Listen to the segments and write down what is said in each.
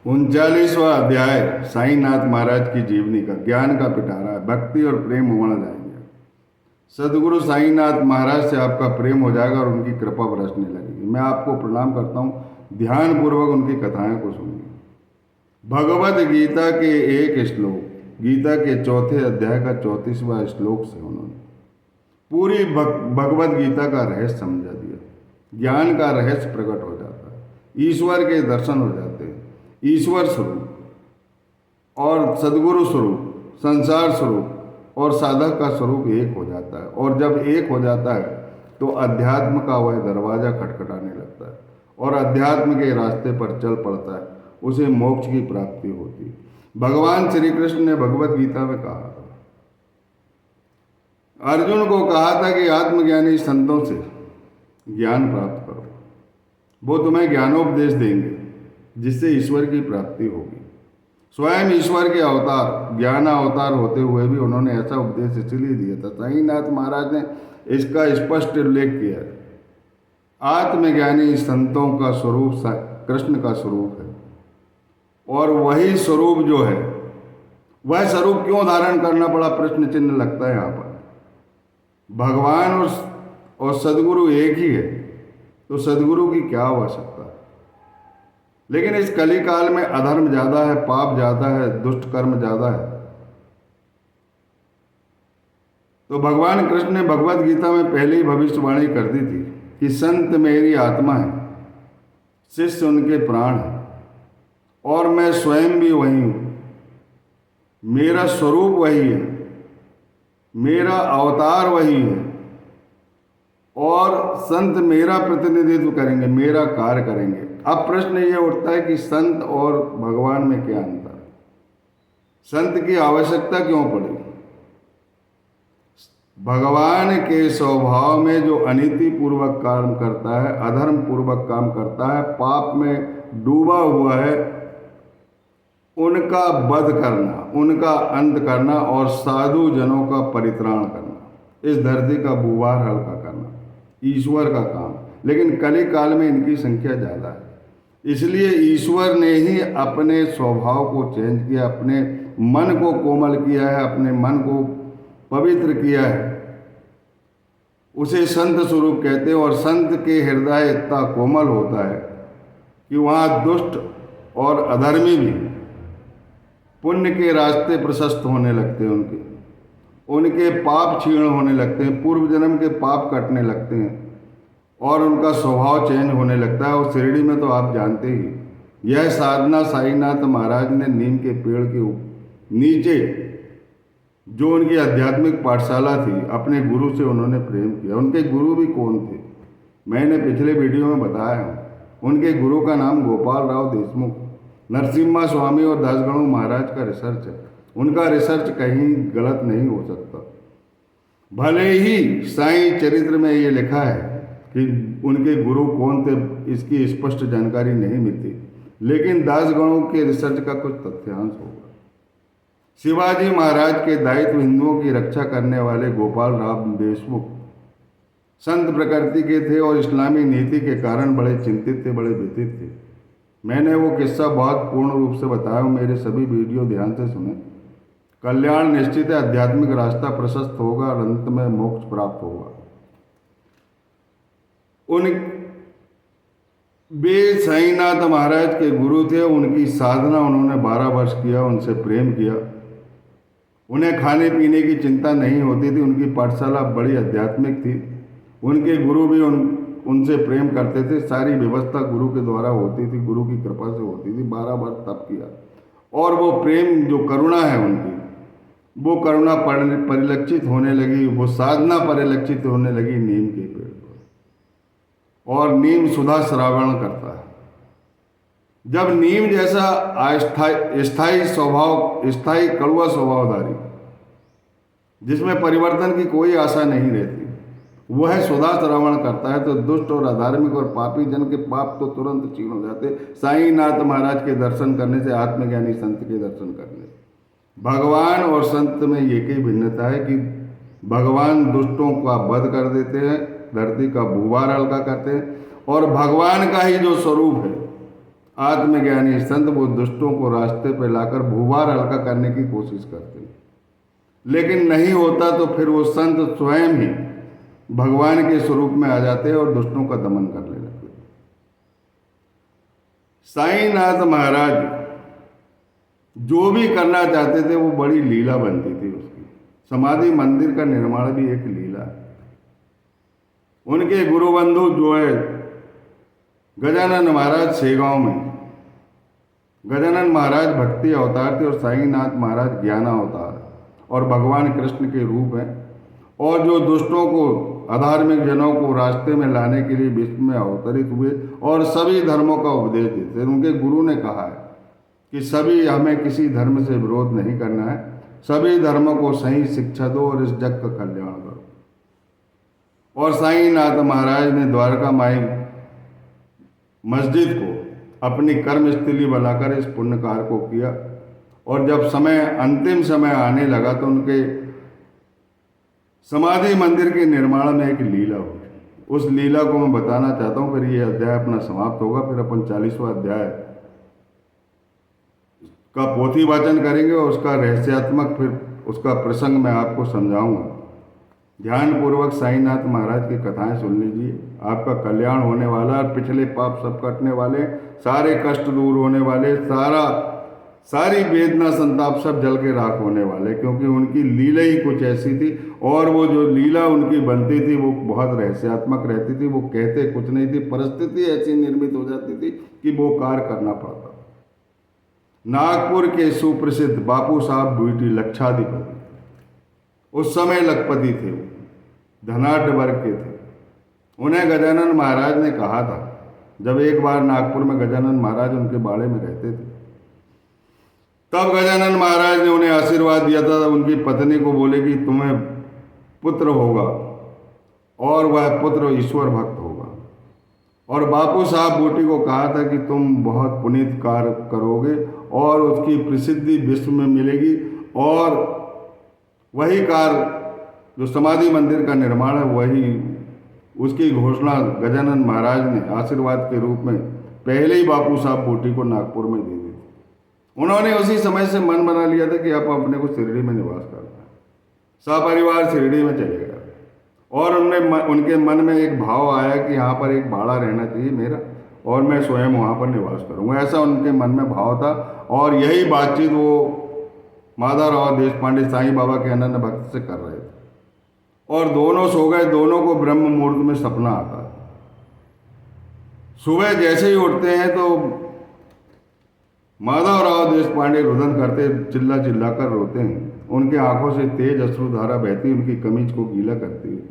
39वां अध्याय साईनाथ महाराज की जीवनी का ज्ञान का पिटारा है। भक्ति और प्रेम उमड़ जाएंगे। सदगुरु साईनाथ महाराज से आपका प्रेम हो जाएगा और उनकी कृपा बरसने लगेगी। मैं आपको प्रणाम करता हूँ, ध्यान पूर्वक उनकी कथाएं को सुनिए। भगवद गीता के एक श्लोक, गीता के चौथे अध्याय का 34वां श्लोक से उन्होंने पूरी भगवद गीता का रहस्य समझा दिया। ज्ञान का रहस्य प्रकट हो जाता है, ईश्वर के दर्शन हो जाते हैं। ईश्वर स्वरूप और सदगुरु स्वरूप, संसार स्वरूप और साधक का स्वरूप एक हो जाता है। और जब एक हो जाता है तो अध्यात्म का वह दरवाज़ा खटखटाने लगता है और अध्यात्म के रास्ते पर चल पड़ता है, उसे मोक्ष की प्राप्ति होती है। भगवान श्री कृष्ण ने भगवत गीता में कहा, अर्जुन को कहा था कि आत्मज्ञानी संतों से ज्ञान प्राप्त करो, वो तुम्हें ज्ञानोपदेश देंगे जिससे ईश्वर की प्राप्ति होगी। स्वयं ईश्वर के अवतार, ज्ञान अवतार होते हुए भी उन्होंने ऐसा उपदेश इसलिए दिया था। साईनाथ महाराज ने इसका स्पष्ट उल्लेख किया है। आत्मज्ञानी संतों का स्वरूप कृष्ण का स्वरूप है, और वही स्वरूप जो है, वह स्वरूप क्यों धारण करना पड़ा, प्रश्न चिन्ह लगता है यहाँ पर। भगवान और सदगुरु एक ही है, तो सदगुरु की क्या आवश्यकता है। लेकिन इस कली काल में अधर्म ज़्यादा है, पाप ज़्यादा है, दुष्ट कर्म ज़्यादा है। तो भगवान कृष्ण ने भगवत गीता में पहले ही भविष्यवाणी कर दी थी कि संत मेरी आत्मा है, शिष्य उनके प्राण है, और मैं स्वयं भी वही हूँ। मेरा स्वरूप वही है, मेरा अवतार वही है, और संत मेरा प्रतिनिधित्व करेंगे, मेरा कार्य करेंगे। अब प्रश्न ये उठता है कि संत और भगवान में क्या अंतर है, संत की आवश्यकता क्यों पड़ी। भगवान के स्वभाव में जो अनीति पूर्वक काम करता है, अधर्म पूर्वक काम करता है, पाप में डूबा हुआ है, उनका वध करना, उनका अंत करना और साधु जनों का परित्राण करना, इस धरती का भूभार हल्का करना ईश्वर का काम। लेकिन कली काल में इनकी संख्या ज़्यादा है, इसलिए ईश्वर ने ही अपने स्वभाव को चेंज किया, अपने मन को कोमल किया है, अपने मन को पवित्र किया है। उसे संत स्वरूप कहते हैं, और संत के हृदय इतना कोमल होता है कि वहाँ दुष्ट और अधर्मी भी पुण्य के रास्ते प्रशस्त होने लगते हैं, उनके पाप क्षीण होने लगते हैं, पूर्व जन्म के पाप कटने लगते हैं, और उनका स्वभाव चेंज होने लगता है। और शिरडी में तो आप जानते ही, यह साधना साईनाथ महाराज ने नीम के पेड़ के नीचे, जो उनकी आध्यात्मिक पाठशाला थी, अपने गुरु से उन्होंने प्रेम किया। उनके गुरु भी कौन थे, मैंने पिछले वीडियो में बताया हूँ। उनके गुरु का नाम गोपाल राव देशमुख, नरसिम्हा स्वामी और दासगणु महाराज का रिसर्च है। उनका रिसर्च कहीं गलत नहीं हो सकता। भले ही साईं चरित्र में ये लिखा है कि उनके गुरु कौन थे, इसकी स्पष्ट जानकारी नहीं मिलती, लेकिन दासगणों के रिसर्च का कुछ तथ्यांश होगा। शिवाजी महाराज के दायित्व हिंदुओं की रक्षा करने वाले गोपाल राव देशमुख संत प्रकृति के थे और इस्लामी नीति के कारण बड़े चिंतित थे, बड़े व्यथित थे। मैंने वो किस्सा बहुत पूर्ण रूप से बताया हूँ, मेरे सभी वीडियो ध्यान से सुने। कल्याण निश्चित है, आध्यात्मिक रास्ता प्रशस्त होगा और अंत में मोक्ष प्राप्त होगा। वे साईनाथ महाराज के गुरु थे, उनकी साधना उन्होंने 12 वर्ष किया, उनसे प्रेम किया। उन्हें खाने पीने की चिंता नहीं होती थी, उनकी पाठशाला बड़ी आध्यात्मिक थी। उनके गुरु भी उनसे प्रेम करते थे, सारी व्यवस्था गुरु के द्वारा होती थी, गुरु की कृपा से होती थी। 12 वर्ष तप किया, और वो प्रेम, जो करुणा है उनकी, वो करुणा परिलक्षित होने लगी, वो साधना परिलक्षित होने लगी नीम के पेड़ पर। और नीम सुधा श्रावण करता है। जब नीम जैसा स्थायी स्वभाव, स्थायी कड़वा स्वभावधारी, जिसमें परिवर्तन की कोई आशा नहीं रहती, वह सुधा श्रावण करता है, तो दुष्ट और अधार्मिक और पापी जन के पाप तो तुरंत क्षीण हो जाते। साईनाथ महाराज के दर्शन करने से, आत्मज्ञानी संत के दर्शन करने से। भगवान और संत में एक ही भिन्नता है कि भगवान दुष्टों का वध कर देते हैं, धरती का भूभार हल्का करते हैं, और भगवान का ही जो स्वरूप है, आत्मज्ञानी संत वो दुष्टों को रास्ते पर लाकर भूभार हल्का करने की कोशिश करते हैं, लेकिन नहीं होता तो फिर वो संत स्वयं ही भगवान के स्वरूप में आ जाते हैं और दुष्टों का दमन करने लगते हैं। साईनाथ महाराज जो भी करना चाहते थे वो बड़ी लीला बनती थी उसकी। समाधि मंदिर का निर्माण भी एक लीला है। उनके गुरु बंधु जो है गजानन महाराज शेगांव में, गजानन महाराज भक्ति अवतार थे और साईनाथ महाराज ज्ञान अवतार और भगवान कृष्ण के रूप हैं, और जो दुष्टों को, अधार्मिक जनों को रास्ते में लाने के लिए विश्व में अवतरित हुए और सभी धर्मों का उपदेश देते। उनके गुरु ने कहा है कि सभी, हमें किसी धर्म से विरोध नहीं करना है, सभी धर्मों को सही शिक्षा दो और इस जग का कल्याण करो। और साईनाथ महाराज ने द्वारका माई मस्जिद को अपनी कर्मस्थली बनाकर इस पुण्य कार्य को किया। और जब समय, अंतिम समय आने लगा तो उनके समाधि मंदिर के निर्माण में एक लीला हुई। उस लीला को मैं बताना चाहता हूँ, फिर ये अध्याय अपना समाप्त होगा। फिर अपन 40वां अध्याय का पोथी वाचन करेंगे और उसका रहस्यात्मक, फिर उसका प्रसंग मैं आपको समझाऊंगा। ध्यानपूर्वक साईनाथ महाराज की कथाएं सुन लीजिए, आपका कल्याण होने वाला, पिछले पाप सब कटने वाले, सारे कष्ट दूर होने वाले, सारी वेदना संताप सब जल के राख होने वाले, क्योंकि उनकी लीला ही कुछ ऐसी थी। और वो जो लीला उनकी बनती थी वो बहुत रहस्यात्मक रहती थी। वो कहते कुछ नहीं थी, परिस्थिति ऐसी निर्मित हो जाती थी कि वो कार्य करना पड़ता। नागपुर के सुप्रसिद्ध बापू साहब बुईटी लक्षाधिपति, उस समय लखपति थे, वो धनाढ्य वर्ग के थे। उन्हें गजानन महाराज ने कहा था, जब एक बार नागपुर में गजानन महाराज उनके बाड़े में रहते थे, तब गजानन महाराज ने उन्हें आशीर्वाद दिया था। उनकी पत्नी को बोले कि तुम्हें पुत्र होगा और वह पुत्र ईश्वर भक्त होगा। और बापू साहब बूटी को कहा था कि तुम बहुत पुनीत कार्य करोगे और उसकी प्रसिद्धि विश्व में मिलेगी। और वही कार्य जो समाधि मंदिर का निर्माण है, वही उसकी घोषणा गजानन महाराज ने आशीर्वाद के रूप में पहले ही बापू साहब बूटी को नागपुर में दे दी थी। उन्होंने उसी समय से मन बना लिया था कि अब अपने को शिरडी में निवास करना है। सपरिवार शिरडी में चले गए और उनके मन में एक भाव आया कि यहाँ पर एक बाड़ा रहना चाहिए मेरा और मैं स्वयं वहाँ पर निवास करूँगा, ऐसा उनके मन में भाव था। और यही बातचीत वो माधवराव देशपांडे साईं बाबा के अनन्य भक्त से कर रहे थे। और दोनों सो गए। दोनों को ब्रह्म मुहूर्त में सपना आता है। सुबह जैसे ही उठते हैं तो माधवराव देशपांडे रुदन करते, चिल्ला चिल्ला कर रोते हैं। उनके आंखों से तेज अश्रुधारा बहती, उनकी कमीज को गीला करती है।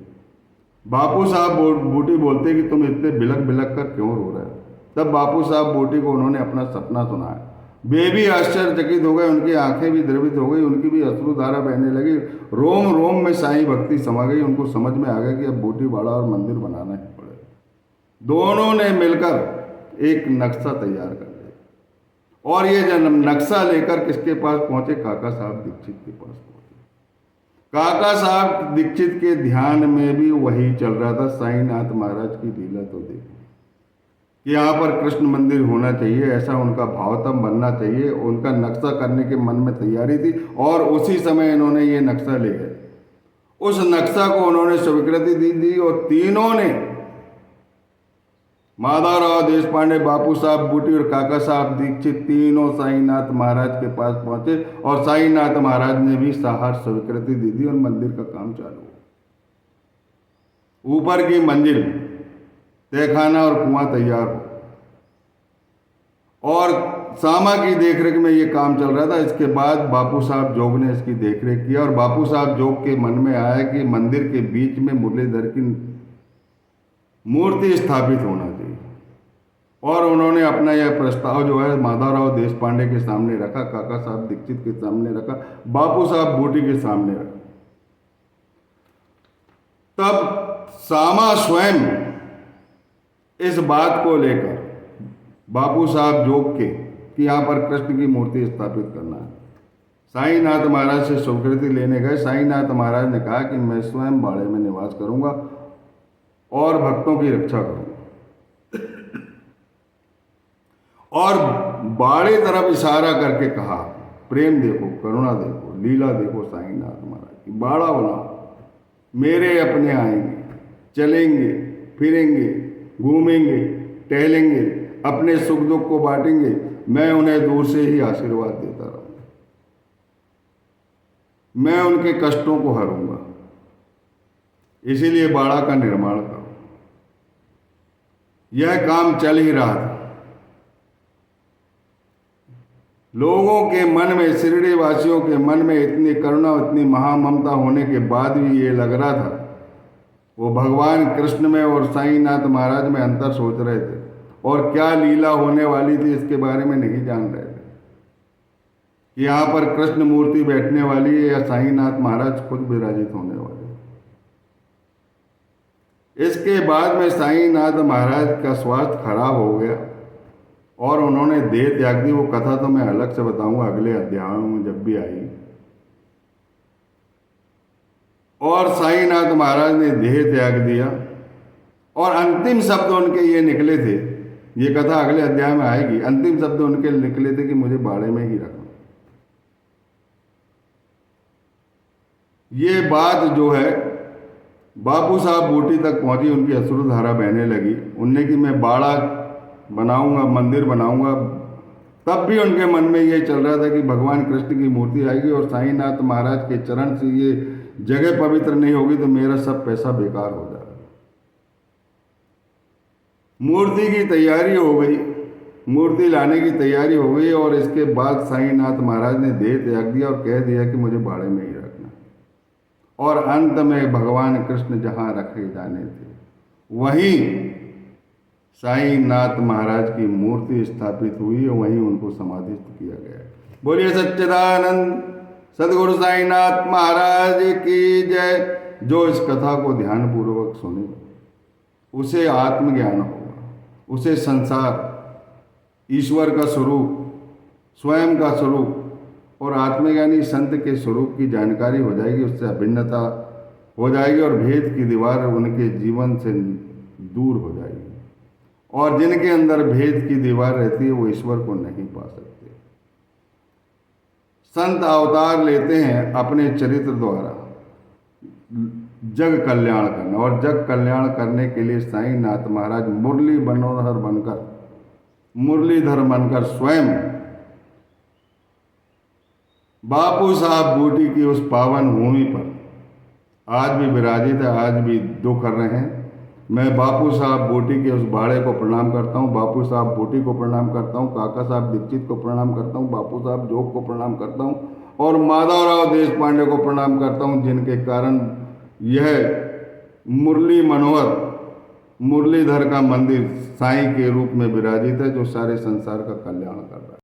बापू साहब बूटी बोलते कि तुम इतने बिलक बिलक कर क्यों रो रहे हो। तब बापू साहब बूटी को उन्होंने अपना सपना सुनाया। वे भी आश्चर्यचकित हो गए, उनकी आंखें भी द्रवित हो गई, उनकी भी अश्रुधारा बहने लगी। रोम रोम में साईं भक्ति समा गई। उनको समझ में आ गया कि अब बूटी बाड़ा और मंदिर बनाना ही पड़ेगा। दोनों ने मिलकर एक नक्शा तैयार कर लिया और ये जन्म नक्शा लेकर किसके पास पहुंचे? काका साहब दीक्षित के पास पहुंचे। काका साहब दीक्षित के ध्यान में भी वही चल रहा था। साईनाथ महाराज की लीला तो देखी कि यहाँ पर कृष्ण मंदिर होना चाहिए, ऐसा उनका भाव था, बनना चाहिए। उनका नक्शा करने के मन में तैयारी थी और उसी समय इन्होंने ये नक्शा ले गए। उस नक्शा को उन्होंने स्वीकृति दी और तीनों ने, माधवराव देशपांडे, बापू साहब बूटी और काका साहब दीक्षित, तीनों साईनाथ महाराज के पास पहुंचे और साईनाथ महाराज ने भी साहस स्वीकृति दी और मंदिर का काम चालू हुआ। ऊपर की मंजिल, तहखाना और कुआं तैयार हो और सामा की देखरेख में ये काम चल रहा था। इसके बाद बापू साहब जोग ने इसकी देखरेख किया और बापू साहब जोग के मन में आया कि मंदिर के बीच में मुरलीधर की मूर्ति स्थापित होना चाहिए। और उन्होंने अपना यह प्रस्ताव जो है माधवराव देशपांडे के सामने रखा, काका साहब दीक्षित के सामने रखा, बापू साहब बूटी के सामने रखा। तब सामा स्वयं इस बात को लेकर बापू साहब जोग के कि यहाँ पर कृष्ण की मूर्ति स्थापित करना है, साईनाथ महाराज से स्वीकृति लेने गए। साईनाथ महाराज ने कहा कि मैं स्वयं बाड़े में निवास करूंगा और भक्तों की रक्षा करूंगा। और बाड़े तरफ इशारा करके कहा, प्रेम देखो, करुणा देखो, लीला देखो साईनाथ महाराज की, बाड़ा बनाओ, मेरे अपने आएंगे, चलेंगे, फिरेंगे, घूमेंगे, टहलेंगे, अपने सुख दुख को बांटेंगे, मैं उन्हें दूर से ही आशीर्वाद देता रहूंगा, मैं उनके कष्टों को हरूंगा, इसीलिए बाड़ा का निर्माण करो। यह काम चल ही रहा था। लोगों के मन में, शिरडी वासियों के मन में इतनी करुणा, इतनी महाममता होने के बाद भी ये लग रहा था वो भगवान कृष्ण में और साईनाथ महाराज में अंतर सोच रहे थे, और क्या लीला होने वाली थी इसके बारे में नहीं जान रहे थे कि यहाँ पर कृष्ण मूर्ति बैठने वाली है या साईनाथ महाराज खुद विराजित होने वाले। इसके बाद में साईनाथ महाराज का स्वास्थ्य खराब हो गया और उन्होंने देह त्याग दी। वो कथा तो मैं अलग से बताऊंगा अगले अध्यायों में जब भी आई। और साईनाथ महाराज ने देह त्याग दिया और अंतिम शब्द उनके ये निकले थे, ये कथा अगले अध्याय में आएगी। अंतिम शब्द उनके निकले थे कि मुझे बाड़े में ही रखना। ये बात जो है बापू साहब बूटी तक पहुंची, उनकी अश्रुधारा बहने लगी। उनने कि मैं बाड़ा बनाऊंगा, मंदिर बनाऊंगा। तब भी उनके मन में ये चल रहा था कि भगवान कृष्ण की मूर्ति आएगी और साईनाथ महाराज के चरण से ये जगह पवित्र नहीं होगी तो मेरा सब पैसा बेकार हो जाएगा। मूर्ति की तैयारी हो गई, मूर्ति लाने की तैयारी हो गई और इसके बाद साईनाथ महाराज ने देह त्याग दिया और कह दिया कि मुझे बाड़े में ही रखना। और अंत में भगवान कृष्ण जहाँ रखे जाने थे वहीं साईनाथ महाराज की मूर्ति स्थापित हुई और वहीं उनको समाधिस्थ किया गया। बोलिए सच्चिदानंद सदगुरु साईनाथ महाराज की जय। जो इस कथा को ध्यानपूर्वक सुने उसे आत्मज्ञान होगा, उसे संसार, ईश्वर का स्वरूप, स्वयं का स्वरूप और आत्मज्ञानी संत के स्वरूप की जानकारी हो जाएगी। उससे अभिन्नता हो जाएगी और भेद की दीवार उनके जीवन से दूर हो जाएगी। और जिनके अंदर भेद की दीवार रहती है वो ईश्वर को नहीं पा सकते। संत अवतार लेते हैं अपने चरित्र द्वारा जग कल्याण करना, और जग कल्याण करने के लिए साईनाथ महाराज मुरलीधर बनकर स्वयं बापू साहब बूटी की उस पावन भूमि पर आज भी विराजित है, आज भी दो कर रहे हैं। मैं बापू साहब बूटी के उस बाड़े को प्रणाम करता हूँ, बापू साहब बूटी को प्रणाम करता हूँ, काका साहब दीक्षित को प्रणाम करता हूँ, बापू साहब जोग को प्रणाम करता हूँ और माधवराव देशपांडे को प्रणाम करता हूँ, जिनके कारण यह मुरली मनोहर मुरलीधर का मंदिर साईं के रूप में विराजित है, जो सारे संसार का कल्याण कर रहा है।